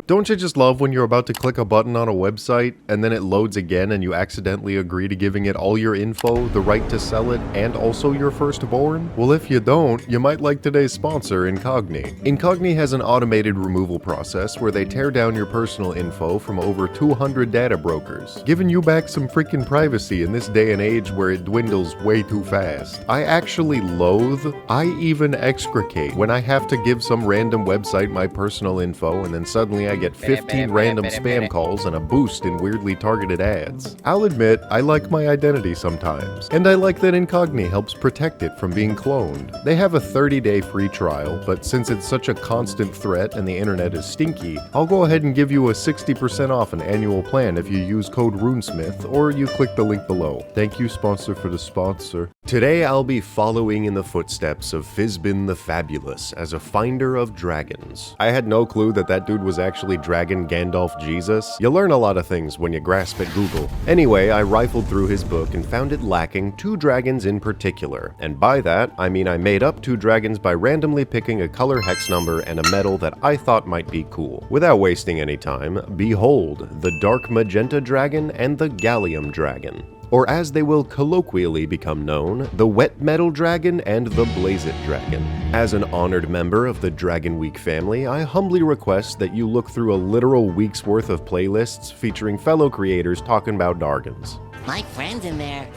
Don't you just love when you're about to click a button on a website, and then it loads again and you accidentally agree to giving it all your info, the right to sell it, and also your firstborn? Well, if you don't, you might like today's sponsor, Incogni. Incogni has an automated removal process where they tear down your personal info from over 200 data brokers, giving you back some freaking privacy in this day and age where it dwindles way too fast. I actually loathe, I even excrecate when I have to give some random website my personal info and then suddenly I get 15 random spam calls and a boost in weirdly targeted ads. I'll admit, I like my identity sometimes, and I like that Incogni helps protect it from being cloned. They have a 30-day free trial, but since it's such a constant threat and the internet is stinky, I'll go ahead and give you a 60% off an annual plan if you use code RuneSmith or you click the link below. Thank you, sponsor, for the sponsor. Today I'll be following in the footsteps of Fizbin the Fabulous as a finder of dragons. I had no clue that that dude was actually Dragon Gandalf Jesus. You learn a lot of things when you grasp at Google. Anyway, I rifled through his book and found it lacking 2 dragons in particular. And by that, I mean I made up 2 dragons by randomly picking a color hex number and a metal that I thought might be cool. Without wasting any time, behold, the Dark Magenta Dragon and the Gallium Dragon, or as they will colloquially become known, the Wet Metal Dragon and the Blazit Dragon. As an honored member of the Dragon Week family, I humbly request that you look through a literal week's worth of playlists featuring fellow creators talking about Dargans. My friend's in there.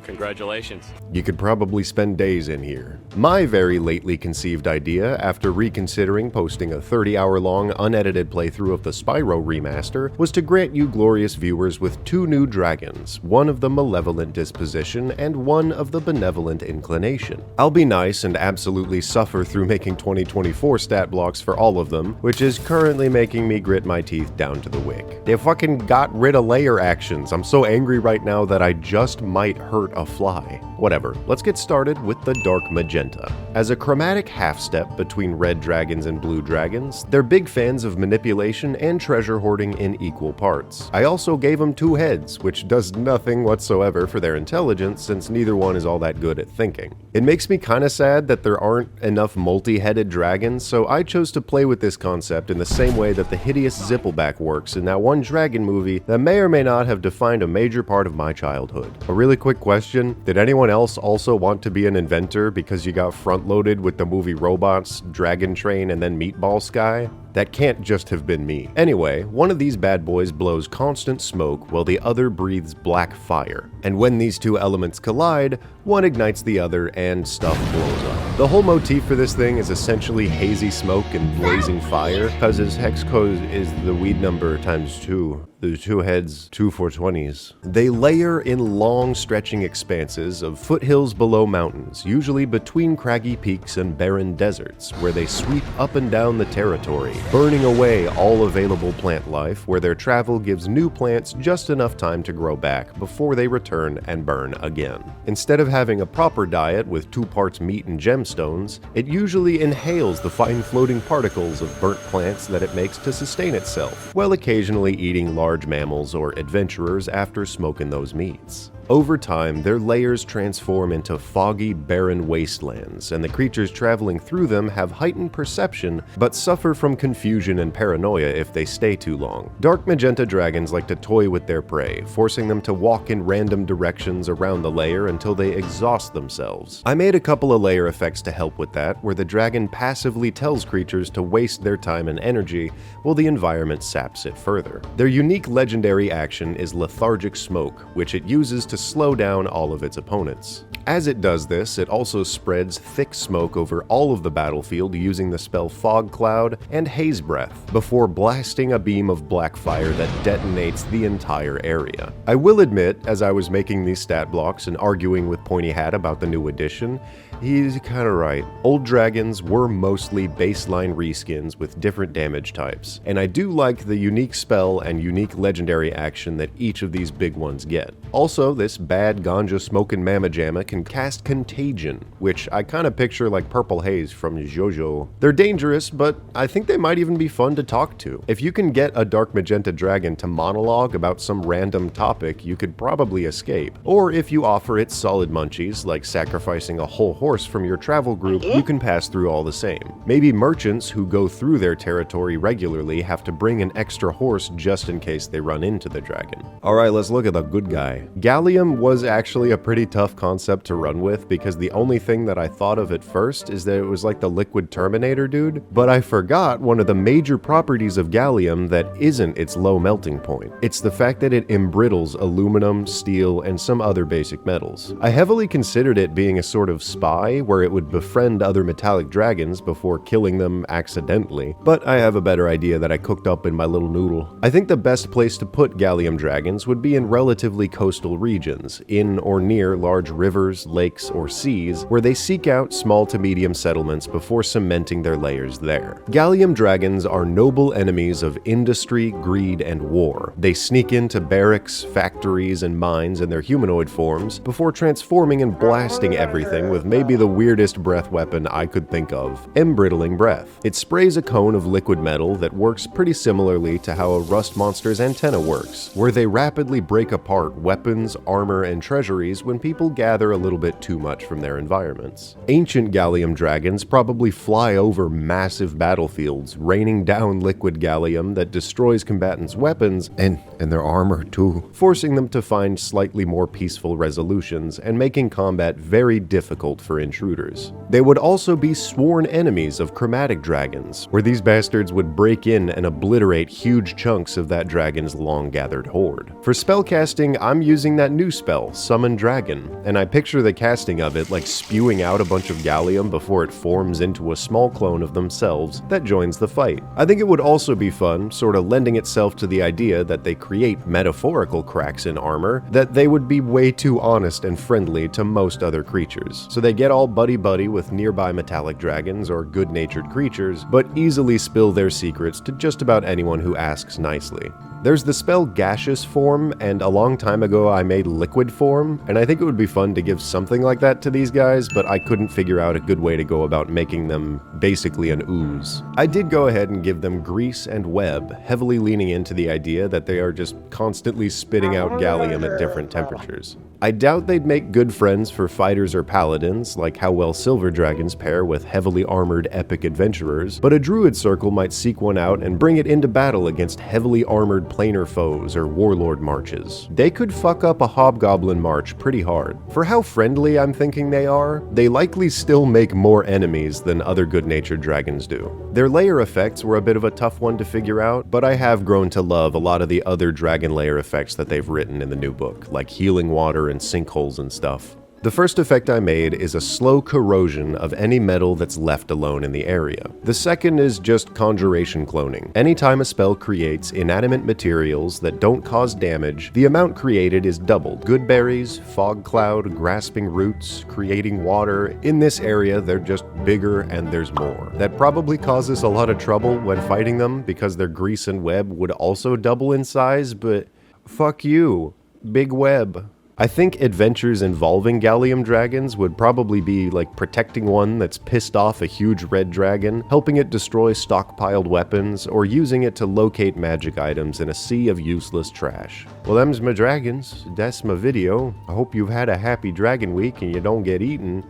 Congratulations. You could probably spend days in here. My very lately conceived idea, after reconsidering posting a 30-hour-long unedited playthrough of the Spyro remaster, was to grant you glorious viewers with 2 new dragons, one of the malevolent disposition and one of the benevolent inclination. I'll be nice and absolutely suffer through making 2024 stat blocks for all of them, which is currently making me grit my teeth down to the wick. They fucking got rid of layer actions. I'm so angry right now that I just might hurt a fly. Whatever, let's get started with the Dark Magenta. As a chromatic half-step between red dragons and blue dragons, they're big fans of manipulation and treasure hoarding in equal parts. I also gave them 2 heads, which does nothing whatsoever for their intelligence since neither one is all that good at thinking. It makes me kinda sad that there aren't enough multi-headed dragons, so I chose to play with this concept in the same way that the hideous Zippleback works in that one dragon movie that may or may not have defined a major part of my childhood. A really quick question, did anyone else also want to be an inventor because you got front-loaded with the movie Robots, Dragon Train, and then Meatball Sky? That can't just have been me. Anyway, one of these bad boys blows constant smoke while the other breathes black fire. And when these 2 elements collide, one ignites the other and stuff blows up. The whole motif for this thing is essentially hazy smoke and blazing fire, cause his hex code is the weed number times 2. The 2 heads, 2 420s. They layer in long stretching expanses of foothills below mountains, usually between craggy peaks and barren deserts, where they sweep up and down the territory, burning away all available plant life, where their travel gives new plants just enough time to grow back before they return and burn again. Instead of having a proper diet with 2 parts meat and gemstones, it usually inhales the fine floating particles of burnt plants that it makes to sustain itself, while occasionally eating large mammals or adventurers after smoking those meats. Over time, their layers transform into foggy, barren wastelands, and the creatures traveling through them have heightened perception, but suffer from confusion and paranoia if they stay too long. Dark Magenta dragons like to toy with their prey, forcing them to walk in random directions around the layer until they exhaust themselves. I made a couple of layer effects to help with that, where the dragon passively tells creatures to waste their time and energy, while the environment saps it further. Their unique legendary action is Lethargic Smoke, which it uses to slow down all of its opponents. As it does this, it also spreads thick smoke over all of the battlefield using the spell Fog Cloud and Haze Breath, before blasting a beam of black fire that detonates the entire area. I will admit, as I was making these stat blocks and arguing with Pointy Hat about the new edition, he's kinda right. Old dragons were mostly baseline reskins with different damage types, and I do like the unique spell and unique legendary action that each of these big ones get. Also, this bad ganja-smoking mamma jamma can cast Contagion, which I kinda picture like Purple Haze from JoJo. They're dangerous, but I think they might even be fun to talk to. If you can get a Dark Magenta dragon to monologue about some random topic, you could probably escape. Or if you offer it solid munchies, like sacrificing a whole horse from your travel group, you can pass through all the same. Maybe merchants who go through their territory regularly have to bring an extra horse just in case they run into the dragon. Alright, let's look at the good guy. Gallium was actually a pretty tough concept to run with because the only thing that I thought of at first is that it was like the liquid Terminator dude, but I forgot one of the major properties of gallium that isn't its low melting point. It's the fact that it embrittles aluminum, steel, and some other basic metals. I heavily considered it being a sort of spy where it would befriend other metallic dragons before killing them accidentally, but I have a better idea that I cooked up in my little noodle. I think the best place to put gallium dragons would be in relatively coastal regions, in or near large rivers, lakes, or seas, where they seek out small to medium settlements before cementing their layers there. Gallium dragons are noble enemies of industry, greed, and war. They sneak into barracks, factories, and mines in their humanoid forms before transforming and blasting everything with maybe the weirdest breath weapon I could think of, embrittling breath. It sprays a cone of liquid metal that works pretty similarly to how a rust monster's antenna works, where they rapidly break apart weapons, armor, and treasuries when people gather a little bit too much from their environments. Ancient gallium dragons probably fly over massive battlefields, raining down liquid gallium that destroys combatants' weapons and their armor too, forcing them to find slightly more peaceful resolutions and making combat very difficult for intruders. They would also be sworn enemies of chromatic dragons, where these bastards would break in and obliterate huge chunks of that dragon's long-gathered hoard. For spellcasting, I'm using that new spell, Summon Dragon, and I picture the casting of it like spewing out a bunch of gallium before it forms into a small clone of themselves that joins the fight. I think it would also be fun, sort of lending itself to the idea that they create metaphorical cracks in armor, that they would be way too honest and friendly to most other creatures. So they get all buddy-buddy with nearby metallic dragons or good-natured creatures, but easily spill their secrets to just about anyone who asks nicely. There's the spell Gaseous Form, and a long time ago I made Liquid Form, and I think it would be fun to give something like that to these guys, but I couldn't figure out a good way to go about making them basically an ooze. I did go ahead and give them Grease and Web, heavily leaning into the idea that they are just constantly spitting out gallium at different temperatures. I doubt they'd make good friends for fighters or paladins, like how well silver dragons pair with heavily armored epic adventurers, but a druid circle might seek one out and bring it into battle against heavily armored planar foes or warlord marches. They could fuck up a hobgoblin march pretty hard. For how friendly I'm thinking they are, they likely still make more enemies than other good-natured dragons do. Their layer effects were a bit of a tough one to figure out, but I have grown to love a lot of the other dragon layer effects that they've written in the new book, like healing water and sinkholes and stuff. The first effect I made is a slow corrosion of any metal that's left alone in the area. The second is just conjuration cloning. Anytime a spell creates inanimate materials that don't cause damage, the amount created is doubled. Good berries, fog cloud, grasping roots, creating water. In this area, they're just bigger and there's more. That probably causes a lot of trouble when fighting them because their grease and web would also double in size, but fuck you, big web. I think adventures involving gallium dragons would probably be like protecting one that's pissed off a huge red dragon, helping it destroy stockpiled weapons, or using it to locate magic items in a sea of useless trash. Well, them's my dragons. That's my video. I hope you've had a happy dragon week and you don't get eaten.